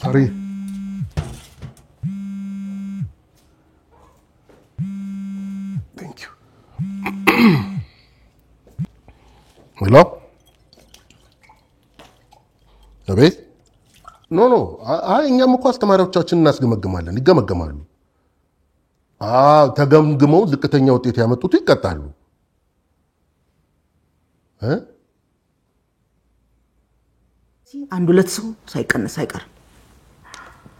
Sorry. Thank you. Hello? አቤት? ኖ እኛም እኮ አስተማሪዎቻችንን እናስገመግማለን፣ ይገመገማሉ። ተገምግመው ዝቅተኛ ውጤት ያመጡት ይቀጣሉ። አንድ ሁለት ሰው ሳይቀነስ አይቀርም።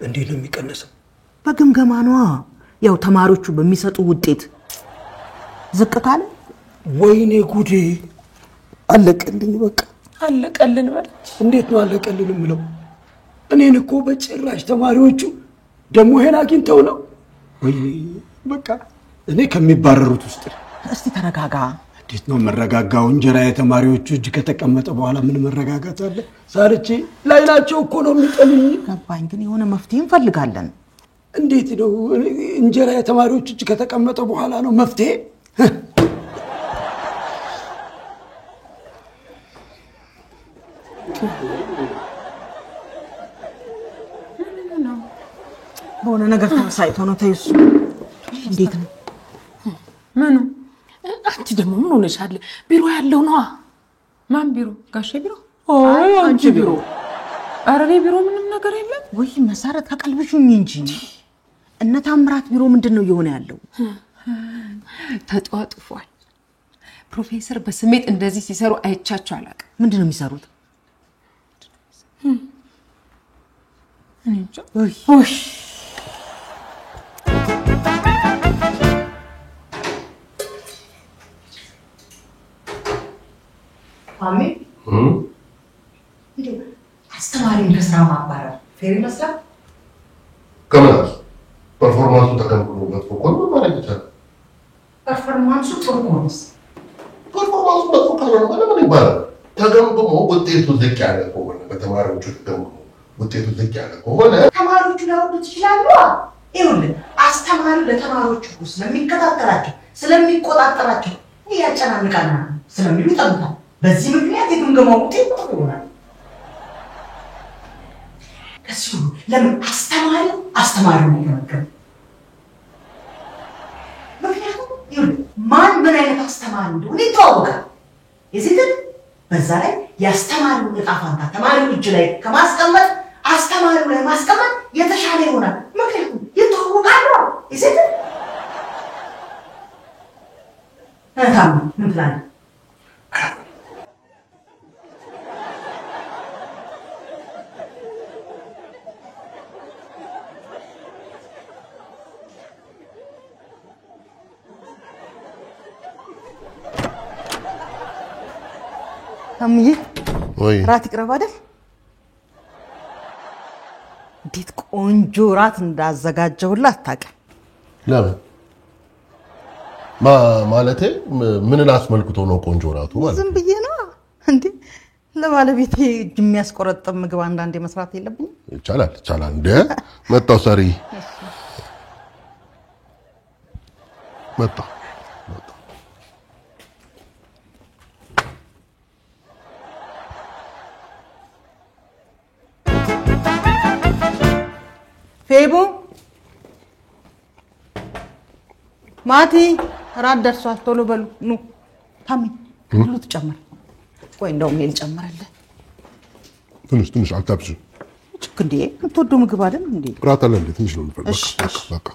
እንዴት ነው የሚቀነሰው? በግምገማ ነው። ያው ተማሪዎቹ በሚሰጡ ውጤት ዝቅ ካለ ወይኔ ጉዴ አለቀልኝ። በቃ አለቀልን ማለት እንዴት ነው አለቀልን የምለው? እኔን እኮ በጭራሽ ተማሪዎቹ ደሞ ሄና አግኝተው ነው። ወይኔ በቃ እኔ ከሚባረሩት ውስጥ። እስቲ ተረጋጋ። እንዴት ነው መረጋጋው? እንጀራ የተማሪዎቹ እጅ ከተቀመጠ በኋላ ምን መረጋጋት አለ? ሳርቼ ላይላቸው እኮ ነው የሚጠሉኝ። ገባኝ፣ ግን የሆነ መፍትሄ እንፈልጋለን። እንዴት ነው እንጀራ የተማሪዎቹ እጅ ከተቀመጠ በኋላ ነው መፍትሄ? በሆነ ነገር ተሳይቶ ነው ተይሱ። እንዴት ነው ምኑ? አንቺ ደግሞ ምን ሆነሻል? ቢሮ ያለው ነው። ማን ቢሮ? ጋሼ ቢሮ? አይ አንቺ ቢሮ። ኧረ እኔ ቢሮ ምንም ነገር የለም። ወይ መሰረት ተቀልብሽኝ እንጂ እነ ታምራት ቢሮ ምንድነው እየሆነ ያለው? ተጧጥፏል። ፕሮፌሰር በስሜት እንደዚህ ሲሰሩ አይቻቸው አላውቅም። ምንድነው የሚሰሩት? እንጃ። ወይ አሜ አስተማሪን ከስራ ማባረር ፌር ይመስላል? ከመላስ ፐርፎርማንሱ ተገምግሞ መጥፎ ከሆነ ማለት ይቻላል። ፐርፎርማንሱ ጥሩ ከሆነስ? ፐርፎርማንሱ መጥፎ ካልሆነ ለምን ይባላል? ተገምግሞ ውጤቱ ዝቅ ያለ ከሆነ በተማሪዎቹ ተገምግሞ ውጤቱ ዝቅ ያለ ከሆነ ተማሪዎቹ ሊያወዱት ይችላሉ። ይኸውልህ አስተማሪው ለተማሪዎቹ ስለሚከታተላቸው ስለሚቆጣጠራቸው ያጨናንቃና ስለሚሉ ይጠሉታል። በዚህ ምክንያት የግምገማው ውጤት ጥሩ ይሆናል። ከሱ ለምን አስተማሪው ነው የሚገመገመው? ምክንያቱም ይኸውልህ ማን ምን አይነት አስተማሪ እንደሆነ ይታወቃል። የዚህ ግን በዛ ላይ የአስተማሪውን ዕጣ ፈንታ ተማሪው እጅ ላይ ከማስቀመጥ አስተማሪው ላይ ማስቀመጥ የተሻለ ይሆናል። ምክንያቱም ይታወቃል። የዚህ ግን ምን ትላለህ? አምዬ ወይ ራት ይቅረብ አይደል? እንዴት ቆንጆ ራት እንዳዘጋጀሁላት አታውቅም። ለምን ማለቴ ምንን አስመልክቶ ነው ቆንጆ ራቱ ማለት? ዝም ብዬ ነው እንዴ ለባለቤቴ እጅ የሚያስቆረጥም ምግብ አንዳንዴ መስራት የለብኝም? ይቻላል እንዴ መጣው ሰሪ መጣ ፌቡ ማቲ ራት ደርሷል። ቶሎ በሉ ኑ። ታሚ ሁሉ ተጨመረ። ቆይ እንደውም እኔ ልጨምርልህ። ትንሽ አልታብሽ። ችክ እንዴ የምትወደው ምግብ አይደል እንዴ? ራት አለ እንዴ? ትንሽ ነው የምፈልገው። በቃ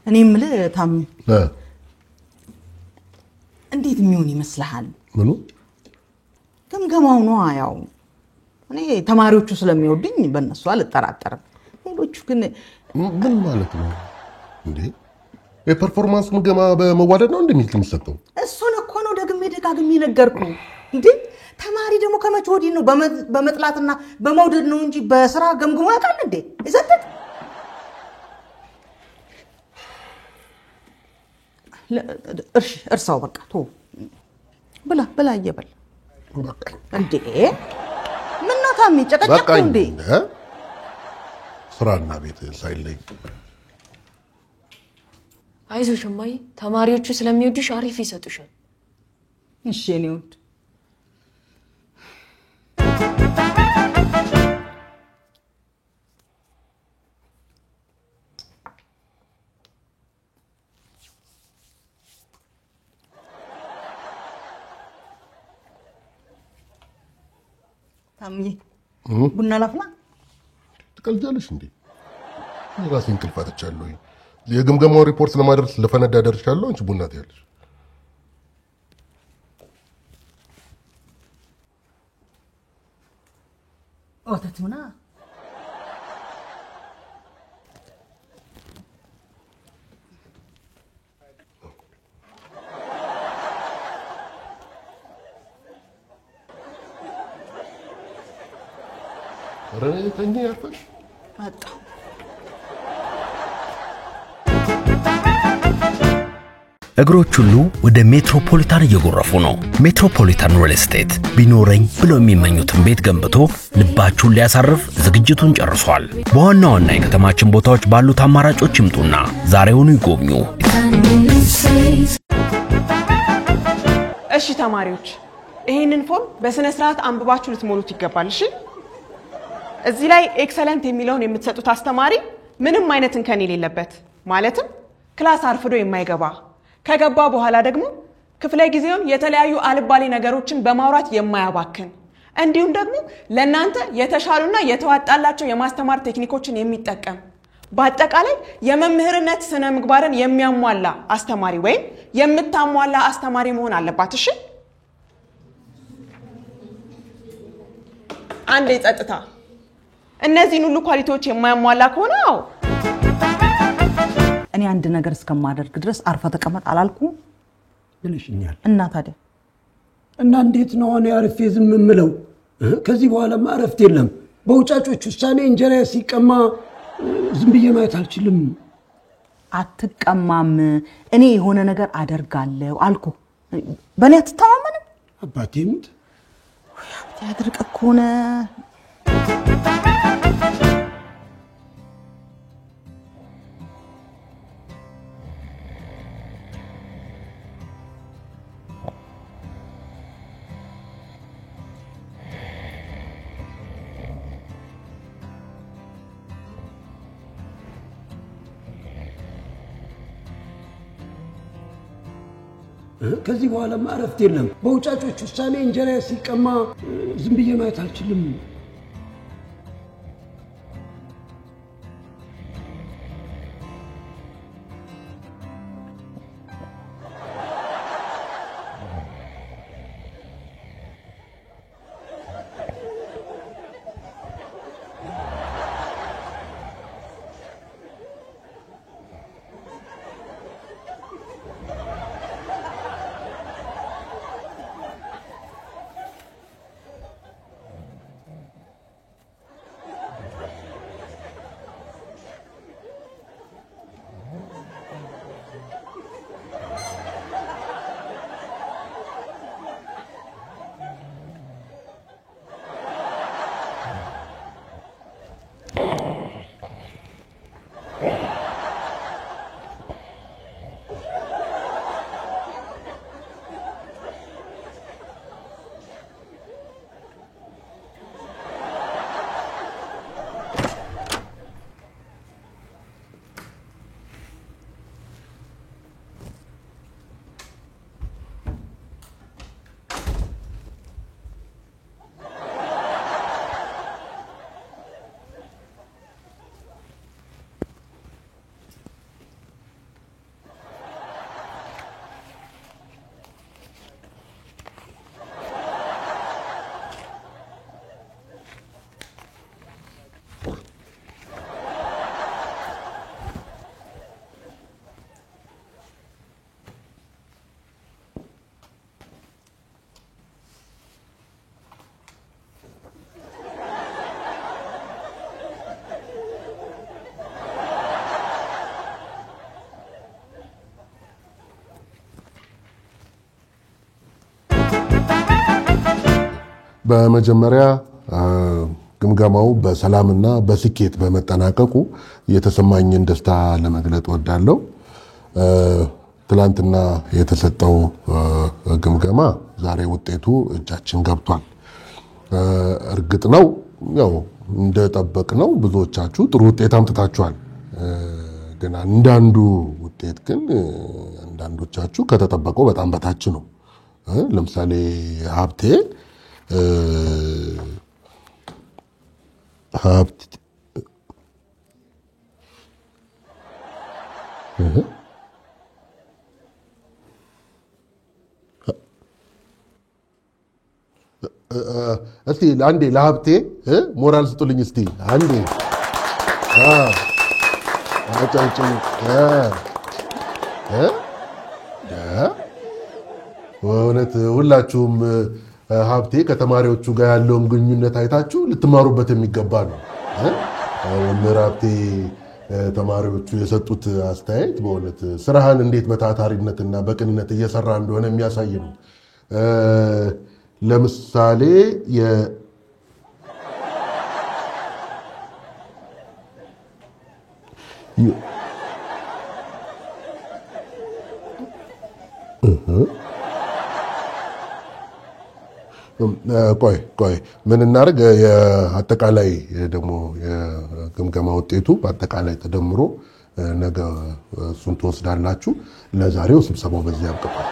እኔ የምልህ ታሚ እንዴት የሚሆን ይመስልሃል? ምኑ? ግምገማው ነው። ያው እኔ ተማሪዎቹ ስለሚወዱኝ በእነሱ አልጠራጠርም። ሌሎቹ ግን ምን ማለት ነው እንዴ? የፐርፎርማንስ ግምገማ በመዋደድ ነው እንደሚል የሚሰጠው? እሱን እኮ ነው ደጋግሜ ነገርኩ። እንዴ ተማሪ ደግሞ ከመቼ ወዲህ ነው በመጥላትና በመውደድ ነው እንጂ በስራ ገምግሞ ያውቃል እንዴ? ይዘጥጥ እርሳው በቃ ቶ ብላ እየበላ እንዴ ምን ነው ታሚ ጨቀጨቅ እንዴ? ስራና ቤት ሳይለይ አይዞሽ እማዬ ተማሪዎቹ ስለሚወዱሽ አሪፍ ይሰጡሻል እሺ እኔ ወድ ታምዬ ቡና ላፍላ ትቀልጃለሽ እንዴ ራሴን እንቅልፍ አጥቻለሁ የግምገማው ሪፖርት ለማድረስ ለፈነዳ ደርሻለሁ አንቺ ቡና ትያለሽ ወተቱና ረተኛ ያፈሽ አጣ እግሮች ሁሉ ወደ ሜትሮፖሊታን እየጎረፉ ነው። ሜትሮፖሊታን ሪል ስቴት ቢኖረኝ ብለው የሚመኙትን ቤት ገንብቶ ልባችሁን ሊያሳርፍ ዝግጅቱን ጨርሷል። በዋና ዋና የከተማችን ቦታዎች ባሉት አማራጮች ይምጡና ዛሬውኑ ይጎብኙ። እሺ ተማሪዎች ይሄንን ፎርም በስነ ስርዓት አንብባችሁ ልትሞሉት ይገባል እሺ እዚህ ላይ ኤክሰለንት የሚለውን የምትሰጡት አስተማሪ ምንም አይነት እንከን የሌለበት ማለትም ክላስ አርፍዶ የማይገባ ከገባ በኋላ ደግሞ ክፍለ ጊዜውን የተለያዩ አልባሌ ነገሮችን በማውራት የማያባክን እንዲሁም ደግሞ ለእናንተ የተሻሉና የተዋጣላቸው የማስተማር ቴክኒኮችን የሚጠቀም በአጠቃላይ የመምህርነት ስነ ምግባርን የሚያሟላ አስተማሪ ወይም የምታሟላ አስተማሪ መሆን አለባት እሺ አንድ የጸጥታ እነዚህን ሁሉ ኳሊቲዎች የማያሟላ ከሆነ እኔ አንድ ነገር እስከማደርግ ድረስ አርፈ ተቀመጥ አላልኩ ብለሽኛል እና ታዲያ እና እንዴት ነው እኔ አርፌ ዝም የምለው ከዚህ በኋላ ማረፍት የለም በውጫጮች ውሳኔ እንጀራ ሲቀማ ዝም ብዬ ማየት አልችልም አትቀማም እኔ የሆነ ነገር አደርጋለሁ አልኩ በእኔ አትተማመንም አባቴ ምት ያድርቅ ከሆነ ከዚህ በኋላ ማረፍት የለም በውጫጮች ውሳኔ እንጀራ ሲቀማ ዝም ብዬ ማየት አልችልም በመጀመሪያ ግምገማው በሰላምና በስኬት በመጠናቀቁ የተሰማኝን ደስታ ለመግለጽ ወዳለው ትላንትና የተሰጠው ግምገማ ዛሬ ውጤቱ እጃችን ገብቷል። እርግጥ ነው ያው እንደጠበቅነው ብዙዎቻችሁ ጥሩ ውጤት አምጥታችኋል። ግን አንዳንዱ ውጤት ግን አንዳንዶቻችሁ ከተጠበቀው በጣም በታች ነው። ለምሳሌ ሀብቴ እስቲ አንዴ ለሀብቴ ሞራል ስጡልኝ እስቲ አንዴ አጫጭም ወነት ሁላችሁም ሀብቴ ከተማሪዎቹ ጋር ያለውን ግንኙነት አይታችሁ ልትማሩበት የሚገባ ነው። መምህር ሀብቴ ተማሪዎቹ የሰጡት አስተያየት በእውነት ስራህን እንዴት በታታሪነትና በቅንነት እየሰራ እንደሆነ የሚያሳይ ነው። ለምሳሌ ቆይ ምን እናደርግ? የአጠቃላይ ደግሞ የግምገማ ውጤቱ በአጠቃላይ ተደምሮ ነገ እሱን ትወስዳላችሁ። ለዛሬው ስብሰባው በዚህ ያብቅቷል።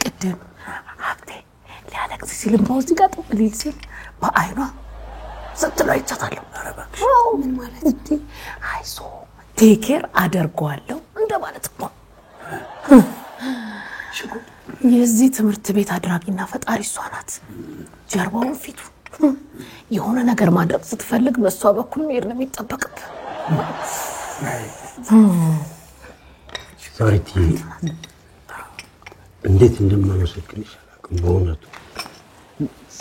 ቅድም ሀብቴ ሊያለቅስ ሲል እዚህ ጋር ጥቅልል ሲል በአይኗ ስትለው አይቻታለሁ። ምን ማለት እንዴ? አይዞ ቴኬር አደርገዋለሁ እንደማለት እኮ። የዚህ ትምህርት ቤት አድራጊና ፈጣሪ እሷ ናት። ጀርባውን ፊቱ የሆነ ነገር ማድረግ ስትፈልግ በእሷ በኩል መሄድ ነው የሚጠበቅብህ። ሳሪቲ እንዴት እንደማመሰግንሽ አላውቅም በእውነቱ።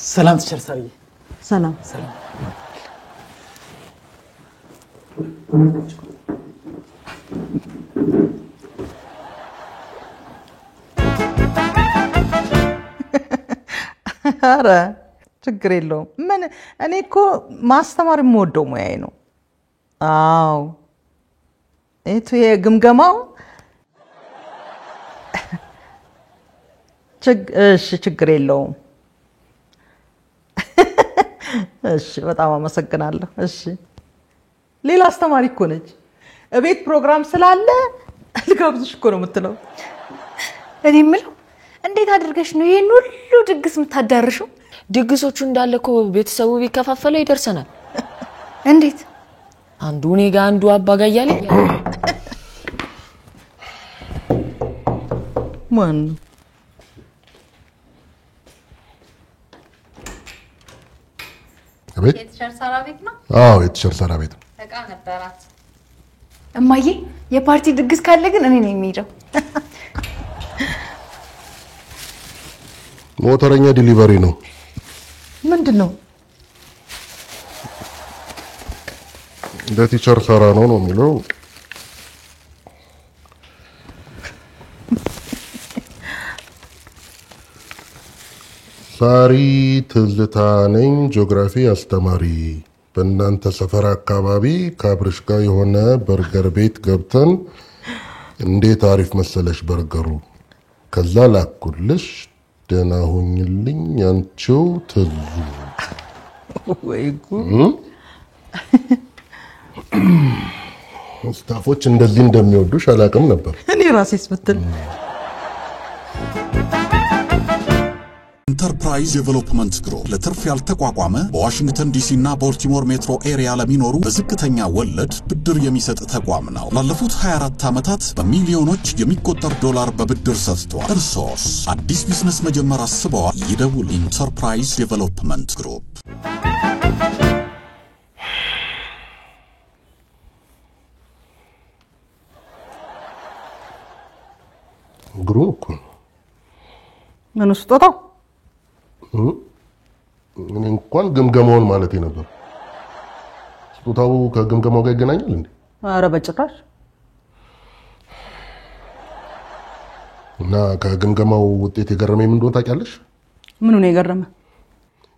ሰላም ትችል ሳሪ። ሰላም ሰላም። ኧረ ችግር የለውም። ምን እኔ እኮ ማስተማር የምወደው ሙያዬ ነው። አዎ የግምገማው እሺ ችግር የለውም። እሺ በጣም አመሰግናለሁ። እሺ ሌላ አስተማሪ እኮ ነች። እቤት ፕሮግራም ስላለ ልጋብዝሽ እኮ ነው የምትለው። እኔ የምለው እንዴት አድርገሽ ነው ይሄን ሁሉ ድግስ የምታዳርሽው? ድግሶቹ እንዳለ እኮ ቤተሰቡ ቢከፋፈለው ይደርሰናል። እንዴት? አንዱ እኔ ጋር አንዱ አባጋ እያለ ማን ቤት? የቲቸር ሳራ ቤት ነው? አዎ የቲቸር ሳራ ቤት ነው። እቃ ነበራት። እማዬ የፓርቲ ድግስ ካለ ግን እኔ ነኝ የሚሄደው። ሞተረኛ ዲሊቨሪ ነው። ምንድነው? ለቲቸር ሳራ ነው የሚለው። ሳሪ ትዝታ ነኝ፣ ጂኦግራፊ አስተማሪ። በእናንተ ሰፈር አካባቢ ከአብርሽ ጋር የሆነ በርገር ቤት ገብተን እንዴት አሪፍ መሰለሽ በርገሩ። ከዛ ላኩልሽ፣ ደህና ሁኝልኝ አንቺው ትዙ። ወይ ጉድ! ስታፎች እንደዚህ እንደሚወዱሽ አላውቅም ነበር። እኔ ራሴስ ብትል ኢንተርፕራይዝ ዴቨሎፕመንት ግሩፕ ለትርፍ ያልተቋቋመ በዋሽንግተን ዲሲ እና ቦልቲሞር ሜትሮ ኤሪያ ለሚኖሩ በዝቅተኛ ወለድ ብድር የሚሰጥ ተቋም ነው። ላለፉት 24 ዓመታት በሚሊዮኖች የሚቆጠር ዶላር በብድር ሰጥቷል። እርሶስ አዲስ ቢዝነስ መጀመር አስበዋል? ይደውሉ። ኢንተርፕራይዝ ዴቨሎፕመንት ግሩፕ። ግሩፕ ምን ስጦታው? እኔ እንኳን ግምገማውን ማለት ነበር። ስጦታው ከግምገማው ጋር ይገናኛል እንዴ? ኧረ በጭራሽ። እና ከግምገማው ውጤት የገረመኝ ምን እንደሆነ ታውቂያለሽ? ምኑ ነው የገረመ?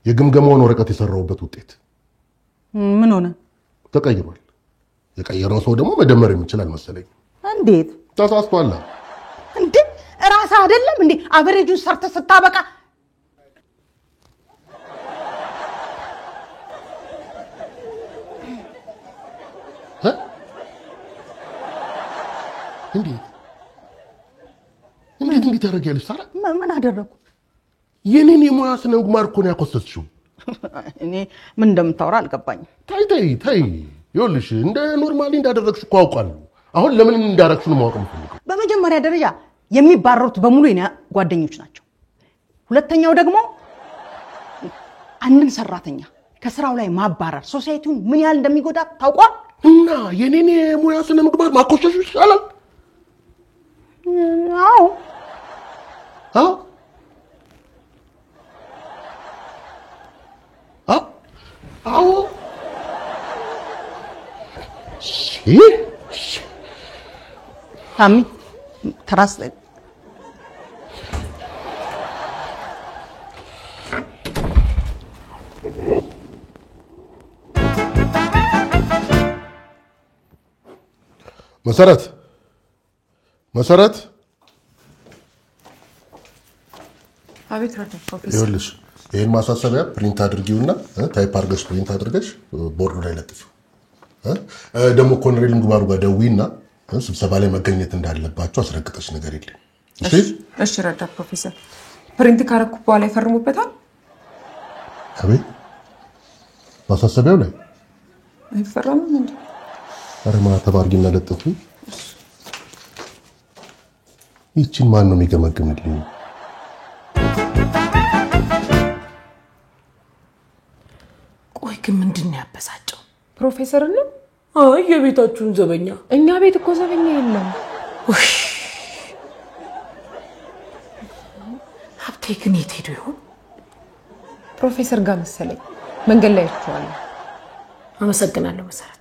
የግምገማውን ወረቀት የሰራውበት ውጤት ምን ሆነ? ተቀይሯል። የቀየረው ሰው ደግሞ መደመር የሚችል አልመሰለኝ። እንዴት? ተሳስቷል እንዴ? ራስህ አይደለም እንዴ አቨሬጁን ሰርተህ ስታበቃ እንዴት ያደርጋለሽ ሳራ? ምን አደረኩ? የኔን የሙያ ስነ ምግባር እኮ ነው ያኮሰስሽው። እኔ ምን እንደምታወራ አልገባኝም። ታይ ይኸውልሽ እንደ ኖርማሊ እንዳደረግሽ እኮ አውቃለሁ። አሁን ለምን እንዳደረግሽ ነው ማወቅ የምፈልገው። በመጀመሪያ ደረጃ የሚባረሩት በሙሉ የኔ ጓደኞች ናቸው። ሁለተኛው ደግሞ አንድን ሰራተኛ ከስራው ላይ ማባረር ሶሳይቲውን ምን ያህል እንደሚጎዳ ታውቋል። እና የኔን የሙያ ስነ ምግባር ማኮሰሱ ይሻላል። አዎ ታሚ ትራስ መሰረት አቤት ረዳ ፕሮፌሰር። ይኸውልሽ ይሄን ማሳሰቢያ ፕሪንት አድርጊውና ታይፕ አድርገሽ ፕሪንት አድርገሽ ቦርዱ ላይ ለጥፊው። ደግሞ ኮሎኔል ምግባሩ ጋር ደውይና ስብሰባ ላይ መገኘት እንዳለባቸው አስረግጠሽ ነገር የለም። እሺ ረዳ ፕሮፌሰር። ፕሪንት ካረኩ በኋላ ይፈርሙበታል? አቤት ማሳሰቢያው ላይ አይፈረምም እንዴ? ኧረ ማተብ አድርጊና ለጥፊ። ይቺን ማን ነው የሚገመግምልኝ? ቆይ ግን ምንድን ነው ያበሳጨው? ፕሮፌሰር ነው? አይ የቤታችሁን ዘበኛ። እኛ ቤት እኮ ዘበኛ የለም። ሀብቴ ግን የት ሄዶ ይሆን? ፕሮፌሰር ጋር መሰለኝ። መንገድ ላይ አይቼዋለሁ። አመሰግናለሁ መሰረት።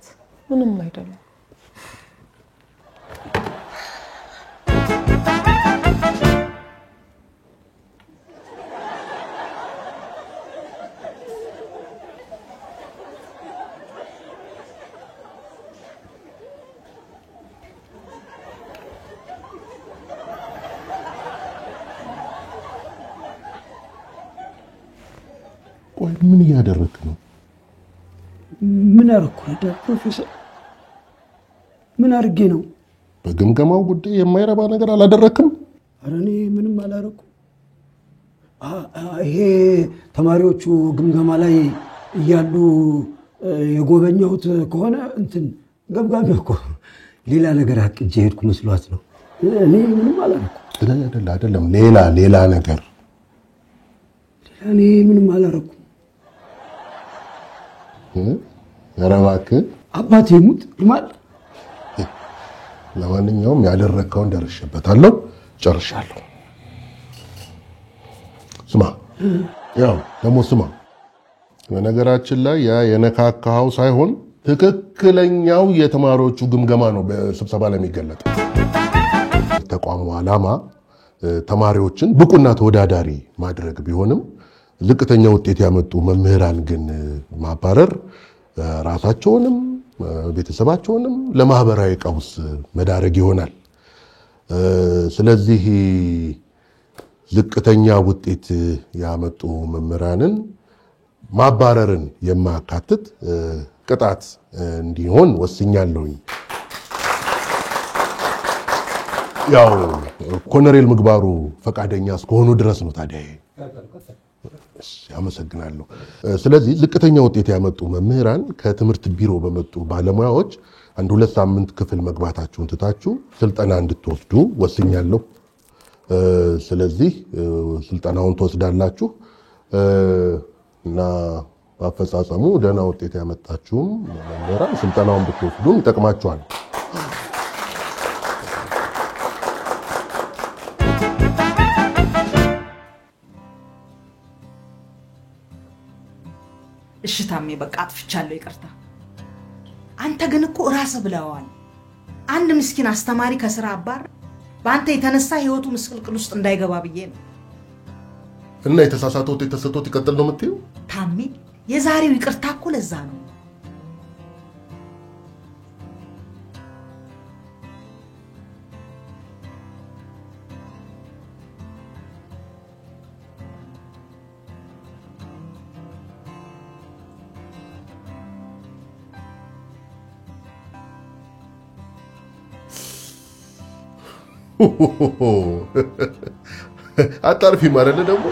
ምንም አይደለም። ቆይ ምን እያደረክ ነው? ምን አደረኩ ፕሮፌሰር? ምን አድርጌ ነው? በግምገማው ጉዳይ የማይረባ ነገር አላደረክም? ኧረ እኔ ምንም አላደረኩም። ይሄ ተማሪዎቹ ግምገማ ላይ እያሉ የጎበኘሁት ከሆነ እንትን ገምጋሚ እኮ ሌላ ነገር አቅጄ ሄድኩ መስሏት ነው። እኔ ምንም አላደረኩም። አይደለም ሌላ ነገር። እኔ ምንም አላደረኩም። ኧረ እባክህ አባቴ ሙት ይማል። ለማንኛውም ያደረከውን ደርሼበታለሁ፣ ጨርሻለሁ። ስማ በነገራችን ላይ ያ የነካካው ሳይሆን ትክክለኛው የተማሪዎቹ ግምገማ ነው በስብሰባ ላይ የሚገለጠው። ተቋሙ ዓላማ ተማሪዎችን ብቁና ተወዳዳሪ ማድረግ ቢሆንም ዝቅተኛ ውጤት ያመጡ መምህራን ግን ማባረር ራሳቸውንም ቤተሰባቸውንም ለማህበራዊ ቀውስ መዳረግ ይሆናል። ስለዚህ ዝቅተኛ ውጤት ያመጡ መምህራንን ማባረርን የማያካትት ቅጣት እንዲሆን ወስኛለሁኝ። ያው ኮሎኔል ምግባሩ ፈቃደኛ እስከሆኑ ድረስ ነው ታዲያ። አመሰግናለሁ። ስለዚህ ዝቅተኛ ውጤት ያመጡ መምህራን ከትምህርት ቢሮ በመጡ ባለሙያዎች 1-2 ሳምንት ክፍል መግባታችሁን ትታችሁ ስልጠና እንድትወስዱ ወስኛለሁ። ስለዚህ ስልጠናውን ትወስዳላችሁ እና በአፈጻጸሙ ደህና ውጤት ያመጣችሁም መምህራን ስልጠናውን ብትወስዱም ይጠቅማችኋል። ታሜ በቃ አጥፍቻለሁ ይቅርታ አንተ ግን እኮ ራስ ብለዋል አንድ ምስኪን አስተማሪ ከስራ አባር በአንተ የተነሳ ህይወቱ ምስቅልቅል ውስጥ እንዳይገባ ብዬ ነው እና የተሳሳተው ተሰጥቶት ይቀጥል ነው የምትይው ታሜ የዛሬው ይቅርታ እኮ ለዛ ነው አጣርፊ ማለት ደግሞ